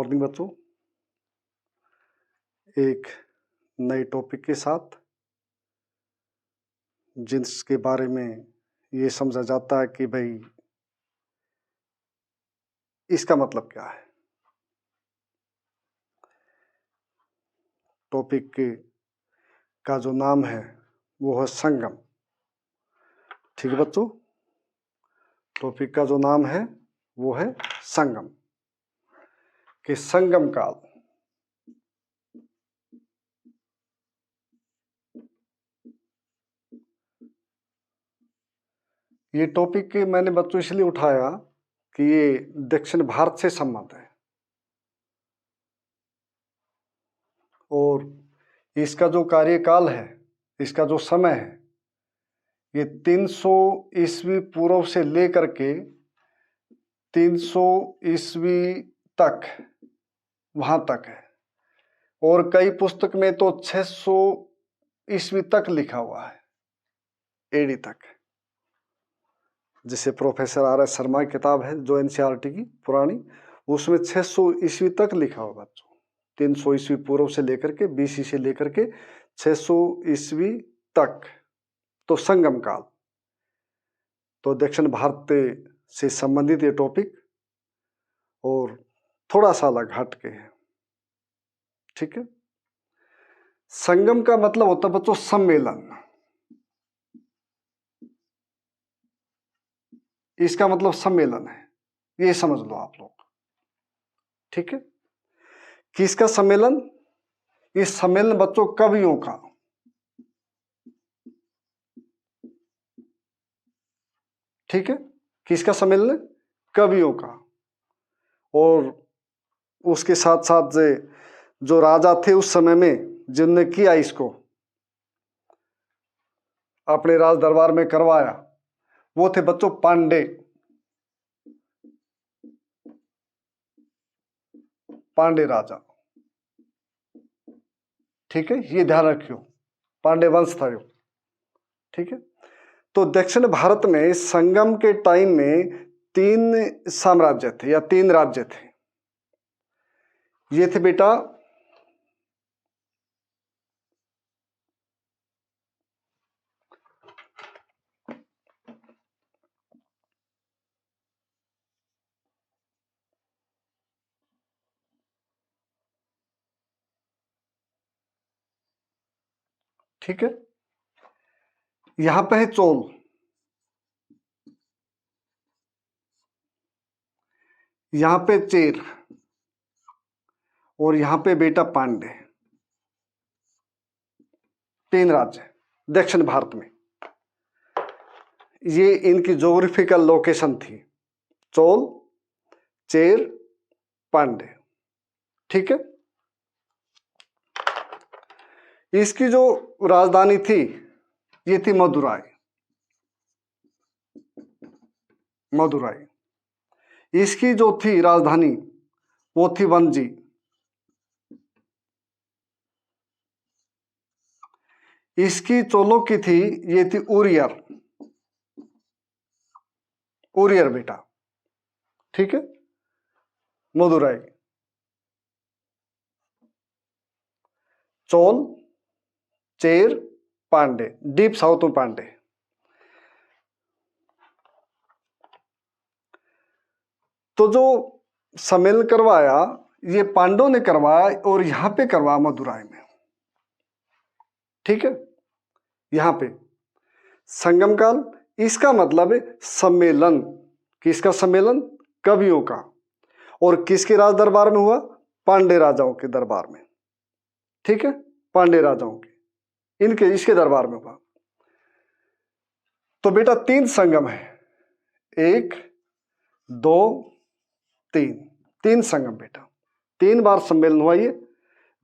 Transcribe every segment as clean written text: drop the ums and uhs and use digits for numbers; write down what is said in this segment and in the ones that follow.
Morning बच्चों, एक नए टॉपिक के साथ जिसके बारे में ये समझा जाता है कि भाई इसका मतलब क्या है। टॉपिक का जो नाम है वो है संगम। ठीक है बच्चों, टॉपिक का जो नाम है वो है संगम। कि संगम काल, ये टॉपिक मैंने बच्चों इसलिए उठाया कि ये दक्षिण भारत से संबंध है और इसका जो कार्यकाल है, इसका जो समय है, ये 300 ईस्वी पूर्व से लेकर के 300 ईस्वी तक वहां तक है। और कई पुस्तक में तो 600 ईस्वी तक लिखा हुआ है, एडी तक। जैसे प्रोफेसर आर एस शर्मा की किताब है जो एनसीईआरटी की पुरानी, उसमें 600 ईस्वी तक लिखा हुआ बच्चों। 300 ईस्वी पूर्व से लेकर के बीसी से लेकर के 600 ईस्वी तक। तो संगम काल, तो दक्षिण भारत से संबंधित ये टॉपिक और थोड़ा सा अलग हट के है। ठीक है, संगम का मतलब होता है बच्चों सम्मेलन। इसका मतलब सम्मेलन है, ये समझ लो आप लोग। ठीक है, किसका सम्मेलन? इस सम्मेलन बच्चों कवियों का। ठीक है, किसका सम्मेलन? कवियों का। और उसके साथ साथ जो राजा थे उस समय में जिनने किया इसको, अपने राज दरबार में करवाया, वो थे बच्चों पांडे। पांडे राजा। ठीक है, ये ध्यान रखियो, पांडे वंश था यो। ठीक है, तो दक्षिण भारत में संगम के टाइम में 3 साम्राज्य थे या 3 राज्य थे। ये थे बेटा ठीक है, यहां पे है चोल, यहां पे चेर और यहां पे बेटा पांडे। 3 राज्य दक्षिण भारत में, ये इनकी ज्योग्राफिकल लोकेशन थी, चोल, चेर, पांडे। ठीक है, इसकी जो राजधानी थी ये थी मदुराई। मदुराई। इसकी जो थी राजधानी वो थी वंजी। इसकी चोलों की थी, ये थी उरियर। उरियर बेटा। ठीक है, मदुराई, चोल, चेर, पांडे, डीप साउथ में पांडे। तो जो सम्मेलन करवाया ये पांडवों ने करवाया और यहां पे करवाया मदुराई में। ठीक है, यहां पे संगम काल, इसका मतलब है सम्मेलन। किसका सम्मेलन? कवियों का। और किसके राज दरबार में हुआ? पांडे राजाओं के दरबार में। ठीक है, पांडे राजाओं के, इसके दरबार में हुआ। तो बेटा 3 संगम है, 1, 2, 3, 3 संगम बेटा। 3 बार सम्मेलन हुआ ये,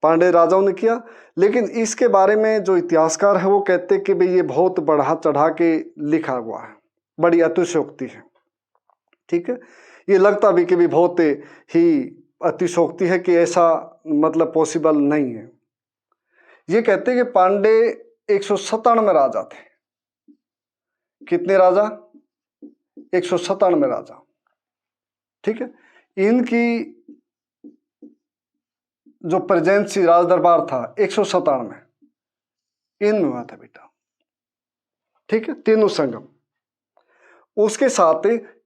पांडे राजाओं ने किया। लेकिन इसके बारे में जो इतिहासकार है वो कहते कि भाई ये बहुत बढ़ा चढ़ा के लिखा हुआ है, बड़ी अतिशयोक्ति है। ठीक है, ये लगता भी कि भी बहुत ही अतिशयोक्ति है कि ऐसा मतलब पॉसिबल नहीं है। ये कहते कि पांडे 197 राजा थे। कितने राजा? 197 राजा। ठीक है, इनकी जो प्रेजेंसी राज दरबार था 197 इनमें हुआ था बेटा। ठीक है, तीनों संगम। उसके साथ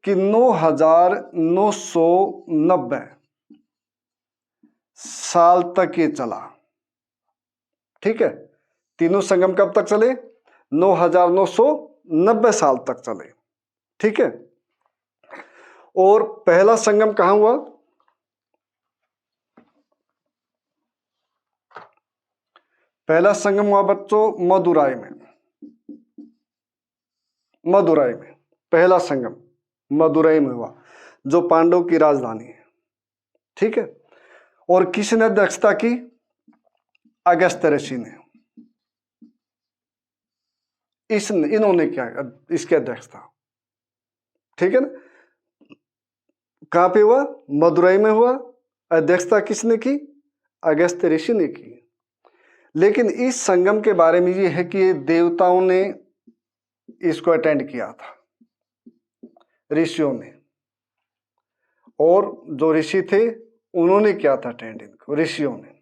कि 9,990 साल तक ये चला। ठीक है, तीनों संगम कब तक चले? 9,990 साल तक चले। ठीक है, और पहला संगम कहां हुआ? पहला संगम हुआ बच्चों मदुराई में। मदुराई में पहला संगम मदुराई में हुआ, जो पांडव की राजधानी है। ठीक है, और किसने अध्यक्षता की? अगस्त्य ऋषि ने। इन्होंने क्या इसकी अध्यक्षता। ठीक है ना, कहां पे हुआ? मदुराई में हुआ। अध्यक्षता किसने की? अगस्त्य ऋषि ने की। लेकिन इस संगम के बारे में ये है कि देवताओं ने इसको अटेंड किया था, ऋषियों ने, और जो ऋषि थे उन्होंने किया था अटेंड इनको, ऋषियों ने।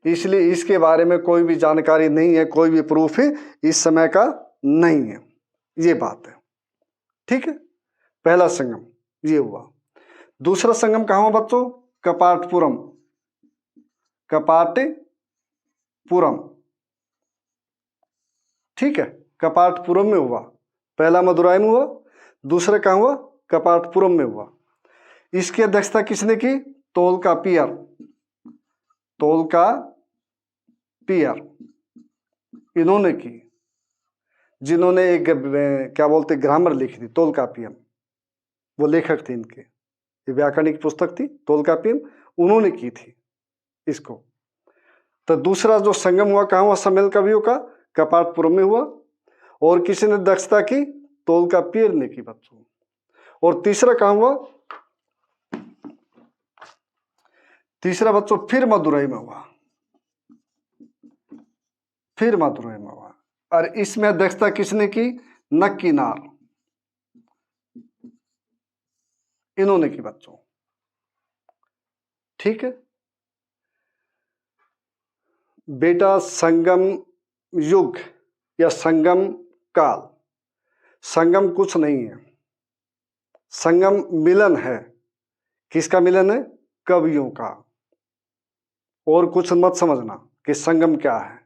इसलिए इसके बारे में कोई भी जानकारी नहीं है, कोई भी प्रूफ इस समय का नहीं है, ये बात है। ठीक है, पहला संगम ये हुआ। दूसरा संगम कहां हुआ बच्चों? कपाटपुरम। कपाटपुरम। ठीक है, कपाटपुरम में हुआ। पहला मदुराई में हुआ, दूसरा कहां हुआ? कपाटपुरम में हुआ। इसकी अध्यक्षता किसने की? तोलकापियर। तोलकापियर इन्होंने की, जिन्होंने एक क्या बोलते ग्रामर लिखी थी, तोलकापियम। वो लेखक थे इनके, ये व्याकरणिक पुस्तक थी तोलकापियम, उन्होंने की थी इसको। तो दूसरा जो संगम हुआ कहां हुआ? सम्मेलन कवियों का कपाटपुरम में हुआ। और किसी ने अध्यक्षता की? तोलकापियर ने की बच्चों। और तीसरा कहां हुआ? तीसरा बच्चों फिर मदुराई में हुआ। फिर मदुराई में हुआ, और इसमें अध्यक्षता किसने की? नक्कीनार, इन्होंने की बच्चों। ठीक है बेटा, संगम युग या संगम काल, संगम कुछ नहीं है, संगम मिलन है। किसका मिलन है? कवियों का। और कुछ मत समझना कि संगम क्या है।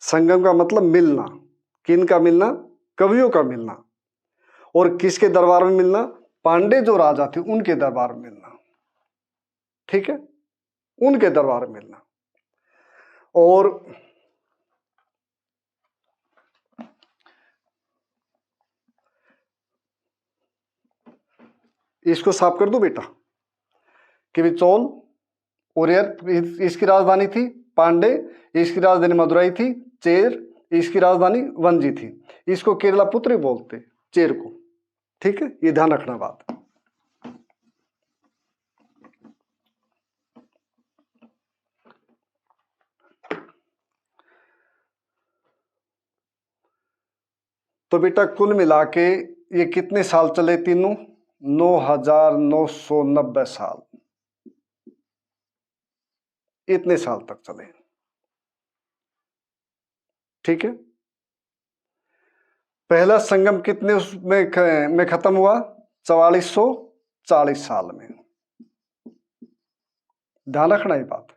संगम का मतलब मिलना। किन का मिलना? कवियों का मिलना। और किसके दरबार में मिलना? पांडे जो राजा थे उनके दरबार में मिलना। ठीक है, उनके दरबार में मिलना। और इसको साफ कर दो बेटा कि भी चोल उरेर इसकी राजधानी थी, पांडे इसकी राजधानी मदुराई थी, चेर इसकी राजधानी वंजी थी। इसको केरला पुत्री बोलते, चेर को। ठीक है, ये ध्यान रखना बात। तो बेटा कुल मिला के ये कितने साल चले तीनों? 9,990 साल, इतने साल तक चले। ठीक है, पहला संगम कितने में खत्म हुआ? 4440 साल में। ध्यान रखना ये बात,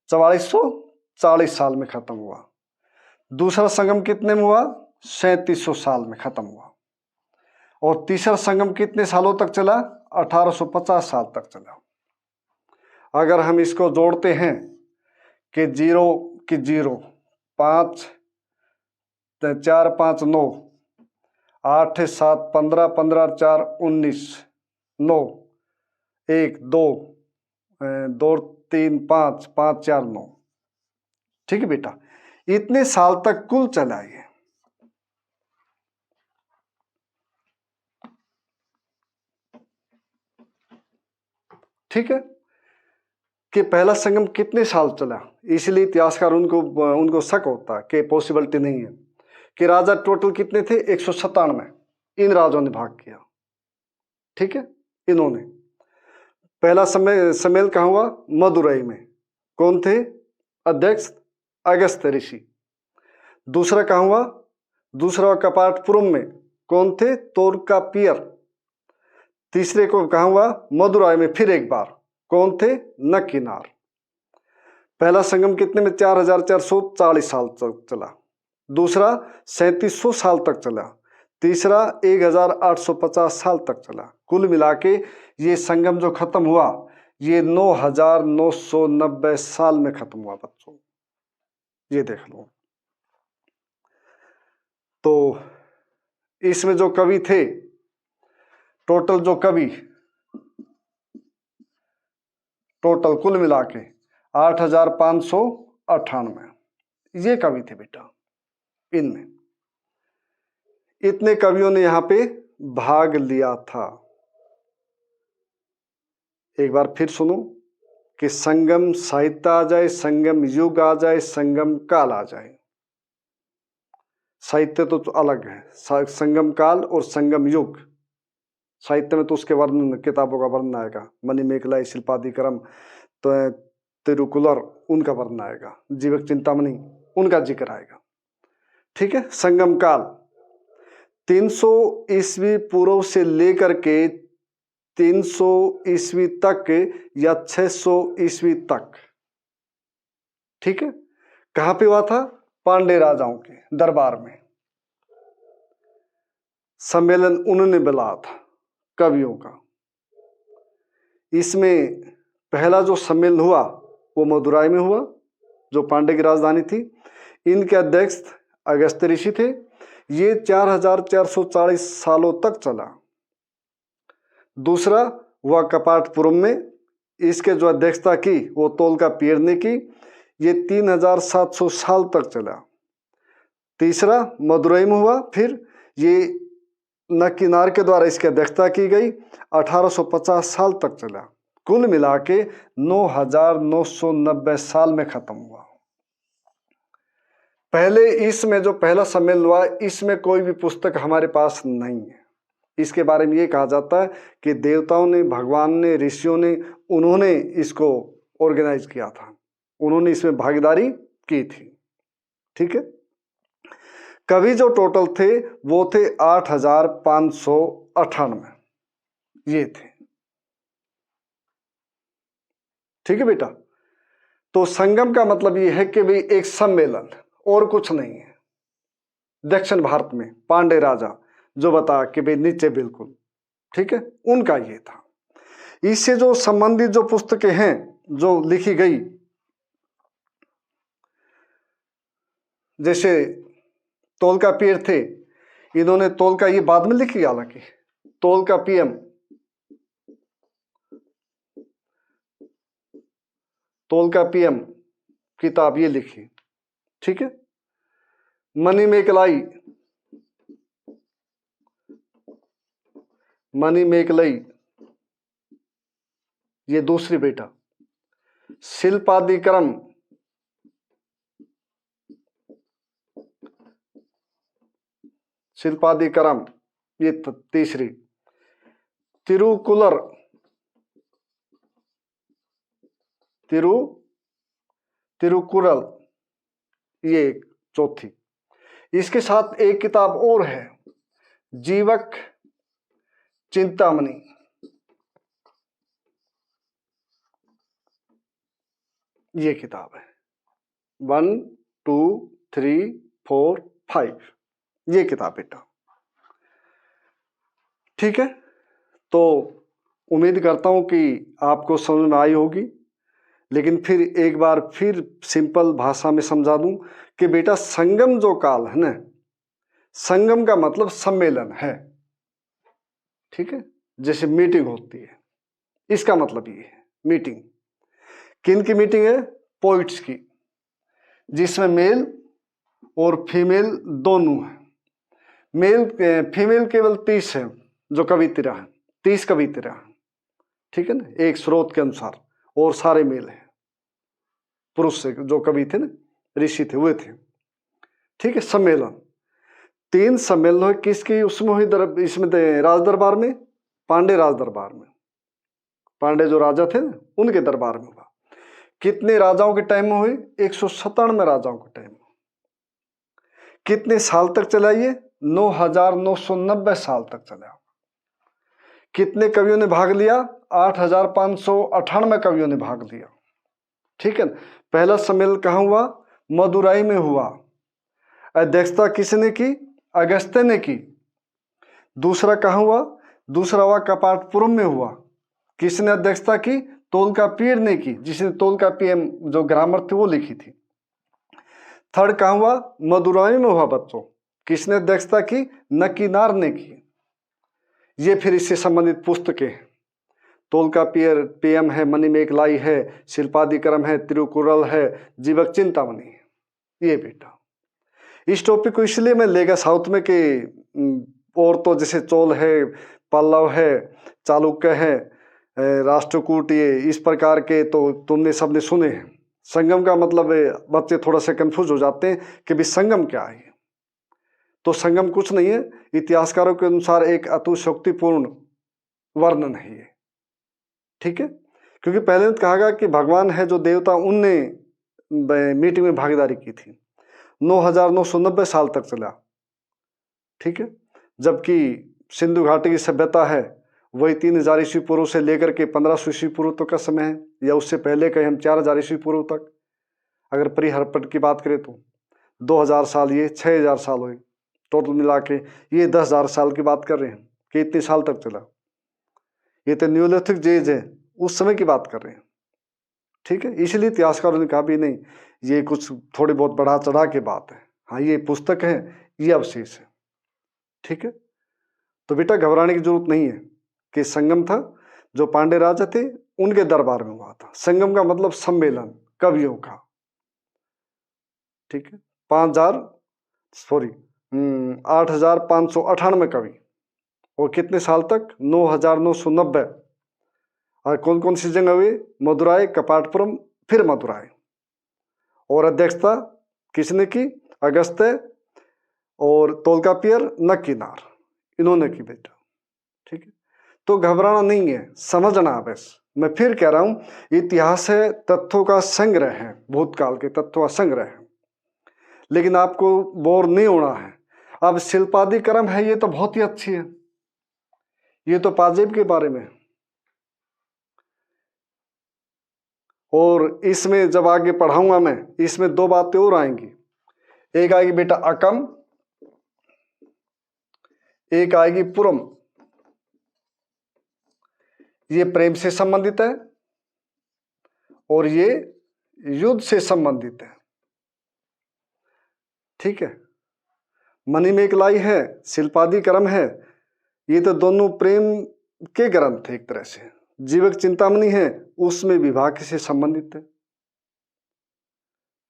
4440 साल में खत्म हुआ। दूसरा संगम कितने में हुआ? 3700 साल में खत्म हुआ। और तीसरा संगम कितने सालों तक चला? 1850 साल तक चला। अगर हम इसको जोड़ते हैं कि 0 की 0, 5 4 5 9, 8 7 15, 15 4 19, 9 1 2 2 3 5 5 4 9। ठीक है बेटा, इतने साल तक कुल चला ये। ठीक है, कि पहला संगम कितने साल चला, इसलिए इतिहासकार उनको शक होता है कि पॉसिबिलिटी नहीं है कि राजा टोटल कितने थे? 197 इन राजाओं ने भाग किया। ठीक है, इन्होंने पहला सम्मेलन कहाँ हुआ? मदुरई में। कौन थे अध्यक्ष? अगस्त्य ऋषि। दूसरा कहाँ हुआ? दूसरा कपाटपुरम में। कौन थे? तोल्कापियर। तीसरे को कहाँ हुआ? मदुरई में फिर एक बार। कौन थे? नक्कीनार। पहला संगम कितने में? 4440 साल तक चला। दूसरा 3700 साल तक चला। तीसरा 1850 साल तक चला। कुल मिला के ये संगम जो खत्म हुआ ये 9990 साल में खत्म हुआ बच्चों, ये देख लो। तो इसमें जो कवि थे, टोटल जो कवि, टोटल कुल मिला के 8598 ये कवि थे बेटा। इनमें इतने कवियों ने यहां पे भाग लिया था। एक बार फिर सुनो कि संगम साहित्य आ जाए, संगम युग आ जाए, संगम काल आ जाए। साहित्य तो अलग है, संगम काल और संगम युग। साहित्य में तो उसके वर्णन, किताबों का वर्णन आएगा। मणिमेखलाई, शिल्पादिकरम, तो तिरुकुलर, उनका वर्णन आएगा। जीवक चिंतामणि, उनका जिक्र आएगा। ठीक है। संगम काल 300 ईस्वी पूर्व से लेकर के 300 ईस्वी तक या 600 ईस्वी तक। ठीक है। कहां पे हुआ था? पांडे राजाओं के दरबार में सम्मेलन उन्होंने बुलाया था कवियों का। इसमें पहला जो सम्मेलन हुआ वो मदुरई में हुआ, जो पांडे की राजधानी थी। इनके अध्यक्ष अगस्त्य ऋषि थे। ये 4440 सालों तक चला। दूसरा हुआ कपाटपुरम में, इसके जो अध्यक्षता की वो तोल्कापियर ने की। ये 3700 साल तक चला। तीसरा मदुरई में हुआ, फिर ये नक्कीनार के द्वारा इसकी अध्यक्षता की गई, 1850 साल तक चला। कुल मिला के 9990 साल में खत्म हुआ। पहले इसमें जो पहला सम्मेलन हुआ, इसमें कोई भी पुस्तक हमारे पास नहीं है। इसके बारे में ये कहा जाता है कि देवताओं ने, भगवान ने, ऋषियों ने, उन्होंने इसको ऑर्गेनाइज किया था, उन्होंने इसमें भागीदारी की थी। ठीक है। कवि जो टोटल थे वो थे 8598, ये थे। ठीक है बेटा। तो संगम का मतलब ये है कि भाई एक सम्मेलन और कुछ नहीं है। दक्षिण भारत में पांडे राजा जो बता कि भाई नीचे बिल्कुल, ठीक है, उनका ये था। इससे जो संबंधित जो पुस्तकें हैं जो लिखी गई, जैसे तोल्कापियर थे, इन्होंने तोल्का, ये बाद में लिखी, हालांकि तोल्कापियम, तोल्कापियम किताब ये लिखी। ठीक है। मणिमेखलाई, मणिमेखलाई ये दूसरी बेटा। शिल्पादिकरम, शिल्पादिकरम ये तीसरी। तिरुकुलर, तिरुकुरल ये चौथी। इसके साथ एक किताब और है, जीवक चिंतामणि। ये किताब है 1 2 3 4 5, ये किताब बेटा। ठीक है। तो उम्मीद करता हूं कि आपको समझ में आई होगी, लेकिन फिर एक बार फिर सिंपल भाषा में समझा दूं कि बेटा संगम जो काल है ना, संगम का मतलब सम्मेलन है। ठीक है। जैसे मीटिंग होती है, इसका मतलब ये है मीटिंग। किन की मीटिंग है? पोइट्स की, जिसमें मेल और फीमेल दोनों है। मेल फीमेल केवल 30 है जो कवित्र है, 30 कवित्र है। ठीक है ना, एक स्रोत के अनुसार, और सारे मेल हैं। पुरुष से जो कवि थे ना, ऋषि थे, वे थे। ठीक है। सम्मेलन 3 सम्मेलन हुए। किसकी? उसमें हुई इसमें राज दरबार में, पांडे राज दरबार में, पांडे जो राजा थे उनके दरबार में हुआ। कितने राजाओं के टाइम में हुई? 197 राजाओं के टाइम में। कितने साल तक चला ये? 9,990 साल तक चला। कितने कवियों ने भाग लिया? 8,598 कवियों ने भाग लिया। ठीक है। पहला सम्मेलन कहाँ हुआ? मदुराई में हुआ। अध्यक्षता किसने की? अगस्त्य ने की। दूसरा कहाँ हुआ? दूसरा हुआ कपाटपुरम में हुआ। किसने अध्यक्षता की? तोलकापिर ने की, जिसने तोलकापिर जो ग्रामर थी वो लिखी थी। थर्ड कहाँ हुआ? मदुराई में हुआ बच्चों। किसने अध्यक्षता की? नकीनार ने की। ये फिर इससे संबंधित पुस्तकें हैं। तोलकापिर पीएम है, मणिमेखलाई है, शिल्पादिक्रम है, तिरुकुरल है, जीवक चिंतामणि है। ये बेटा इस टॉपिक को इसलिए मैं लेगा साउथ में कि और तो जैसे चोल है, पल्लव है, चालुक्य है, राष्ट्रकूट, ये इस प्रकार के तो तुमने सबने सुने हैं। संगम का मतलब बच्चे थोड़ा सा कंफ्यूज हो जाते हैं कि भी संगम क्या है। तो संगम कुछ नहीं है, इतिहासकारों के अनुसार एक अतिशयोक्तिपूर्ण वर्णन है ये। ठीक है, क्योंकि पहले तो कहा गया कि भगवान है जो देवता, उनने मीटिंग में भागीदारी की थी। 9,990 साल तक चला। ठीक है, जबकि सिंधु घाटी की सभ्यता है वही 3,000 ईस्वी पूर्व से लेकर के 1500 ईस्वी पूर्व तक का समय है, या उससे पहले कहें हम 4,000 ईस्वी पूर्व तक। अगर प्री हड़प्पा की बात करें तो 2,000 साल, ये 6,000 साल हुए, टोटल मिला के ये 10,000 साल की बात कर रहे हैं कि इतने साल तक चला। ये तो न्यूलिथिक जेज है, उस समय की बात कर रहे हैं। ठीक है, इसलिए इतिहासकारों ने कहा भी नहीं ये कुछ थोड़ी बहुत बढ़ा चढ़ा के बात है। हाँ, ये पुस्तक है, ये अवशेष है। ठीक है, तो बेटा घबराने की जरूरत नहीं है कि संगम था जो पांडे राजा थे उनके दरबार में हुआ था। संगम का मतलब सम्मेलन कवियों का। ठीक है, 8,598 कवि, और कितने साल तक? 9,990। और कौन कौन सी जगह हुई? मदुराई, कपाटपुरम, फिर मदुराई। और अध्यक्षता किसने की? अगस्त्य और तोलकापिर, नक्कीनार, इन्होंने की बेटा। ठीक है, तो घबराना नहीं है, समझना बस। मैं फिर कह रहा हूं इतिहास है, तथ्यों का संग्रह है, भूतकाल के तथ्यों का संग्रह है, लेकिन आपको बोर नहीं होना है। अब शिल्पादिक्रम है, ये तो बहुत ही अच्छी है, ये तो पाजेब के बारे में। और इसमें जब आगे पढ़ाऊंगा मैं, इसमें 2 बातें और आएंगी। एक आएगी बेटा अकम, एक आएगी पुरम। ये प्रेम से संबंधित है और ये युद्ध से संबंधित है। ठीक है, मणिमेखलाई है, शिल्पादिक्रम है, ये तो दोनों प्रेम के ग्रंथ है एक तरह से। जीवक चिंतामणि है, उसमें विवाह से संबंधित है।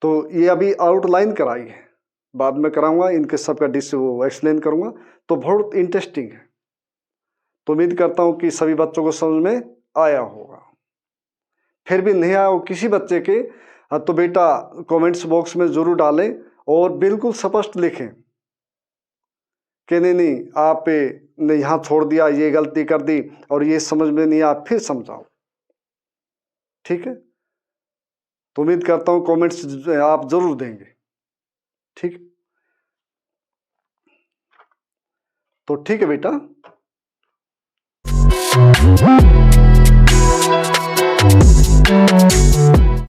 तो ये अभी आउटलाइन कराई है, बाद में कराऊंगा, इनके सबका वो एक्सप्लेन करूंगा, तो बहुत इंटरेस्टिंग है। तो उम्मीद करता हूं कि सभी बच्चों को समझ में आया होगा। फिर भी नहीं आया हो किसी बच्चे के तो बेटा कमेंट्स बॉक्स में जरूर डालें और बिल्कुल स्पष्ट लिखें कि नहीं आप ने यहाँ छोड़ दिया, ये गलती कर दी और ये समझ में नहीं आया, फिर समझाओ। ठीक है, तो उम्मीद करता हूँ कमेंट्स आप जरूर देंगे। ठीक, तो ठीक है बेटा।